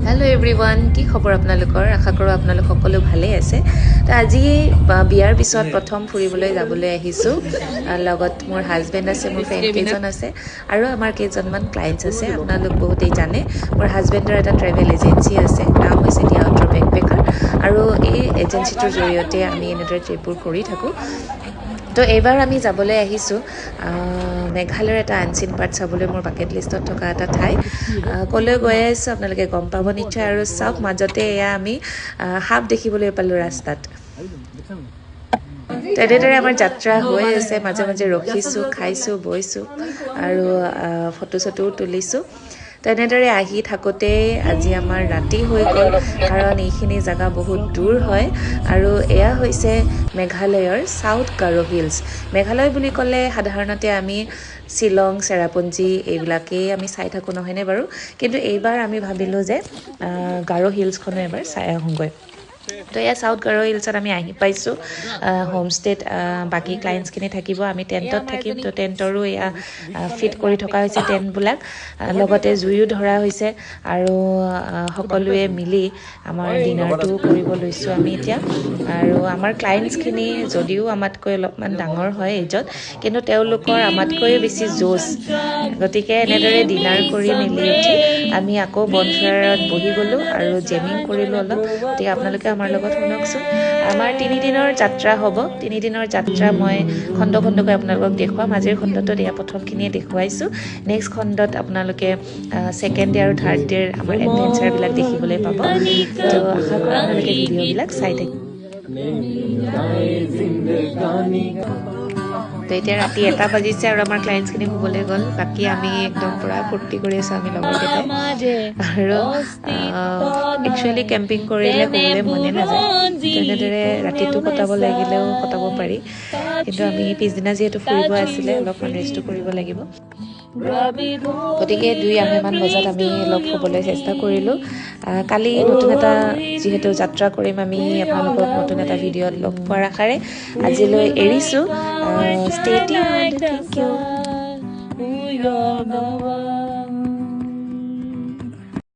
hello everyone কি খবৰ আপোনালোকৰ আশা কৰো আপোনালোক সকলো ভালে আছে তো আজি বিয়াৰ পিছত প্ৰথম ফুৰিবলৈ যাবলৈ আহিছো লগত মোৰ হাজবেণ্ড আছে মোৰ ফ্ৰেণ্ড কেজন আছে আৰু আমাৰ কেজনমান ক্লায়েন্টছ আছে আপোনালোক বহুতেই জানে মোৰ হাজবেণ্ডৰ এটা ট্ৰেভেল এজেন্সি আছে নাম হৈছে দি আউটৰ বেকপেকাৰ আৰু এই এজেন্সিটোৰ জৰিয়তে আমি এনেদৰে ট্ৰিপবোৰ কৰি থাকো তো এইবাৰ আমি যাবলৈ আহিছো মেঘালয়ৰ এটা আনচিন পাৰ্ট চাবলৈ মোৰ বাকেট লিষ্টত থকা এটা ঠাই কলৈ গৈ আছো আপোনালোকে গম পাব নিশ্চয় আৰু সব মাজতে এয়া আমি হাফ দেখিবলৈ পালো ৰাস্তাত তেনেদৰে আমাৰ যাত্ৰা হৈ আছে মাজে মাজে ৰখিছো খাইছো বইছো আৰু ফটো চটো তুলিছো তেনেদৰে আহি থাকোতে আজি আমাৰ ৰাতি হৈ গ'ল কাৰণ এইখিনি জায়গা বহুত দূৰ হয় আৰু এয়া হৈছে মেঘালয়ৰ সাউথ গাৰো হিলছ মেঘালয় বুলি ক'লে সাধাৰণতে আমি শিলং চেৰাপুঞ্জি এইবিলাকেই আমি চাই থাকো নহয়নে বাৰু কিন্তু এইবাৰ আমি ভাবিলো যে গাৰো হিলছখনো এবাৰ চাই আহোঁগৈ তো এয়া সাউথ গাৰো হিলছত আমি আহি পাইছো হোমষ্টেত বাকি ক্লায়েন্টছখিনি থাকিব আমি টেণ্টত থাকিম তো টেণ্টৰো এয়া ফিট কৰি থকা হৈছে টেণ্টবিলাক লগতে জুইও ধৰা হৈছে আৰু সকলোৱে মিলি আমাৰ ডিনাৰটো কৰিব লৈছোঁ আমি এতিয়া আৰু আমাৰ ক্লায়েন্টছখিনি যদিও আমাতকৈ অলপমান ডাঙৰ হয় এজত কিন্তু তেওঁলোকৰ আমাতকৈ বেছি জোচ গতিকে এনেদৰে ডিনাৰ কৰি মেলি উঠি আমি আকৌ বনফায়াৰত বহি গ'লোঁ আৰু জেমিং কৰিলোঁ অলপ গতিকে আপোনালোকে আমাৰ লগত শুনকচোন আমাৰ 3 দিনৰ যাত্ৰা হ'ব 3 দিনৰ যাত্ৰা মই খণ্ড খণ্ডকৈ আপোনালোকক দেখুৱাম আজিৰ খণ্ডটোত এয়া প্ৰথমখিনিয়ে দেখুৱাইছোঁ নেক্সট খণ্ডত আপোনালোকে ছেকেণ্ড ডে আৰু থাৰ্ড ডেৰ আমাৰ এডভেঞ্চাৰবিলাক দেখিবলৈ পাব তো আশা কৰোঁ আপোনালোকে ভিডিঅ'বিলাক চাই থাকিব তো এতিয়া ৰাতি 1 বাজিছে আৰু আমাৰ ক্লায়েন্টছখিনি শুবলৈ গ'ল বাকী আমি একদম পুৰা ফূৰ্তি কৰি আছোঁ আমি লগৰকেইটাই আৰু একচুৱেলি কেম্পিং কৰিলে শুবলৈ মনে নাযায় তেনেদৰে ৰাতিটো কটাব লাগিলেও কটাব পাৰি কিন্তু আমি পিছদিনা যিহেতু ফুৰিব আছিলে অলপমান ৰেষ্টটো কৰিব লাগিব গতিকে 2-2:30 বজাত আমি লগ হ'বলৈ চেষ্টা কৰিলোঁ কালি নতুন এটা যিহেতু যাত্ৰা কৰিম আমি আপোনালোকক নতুন এটা ভিডিঅ'ত লগ পোৱাৰ আশাৰে আজিলৈ এৰিছোঁ ষ্টে টিউনড থেংক ইউ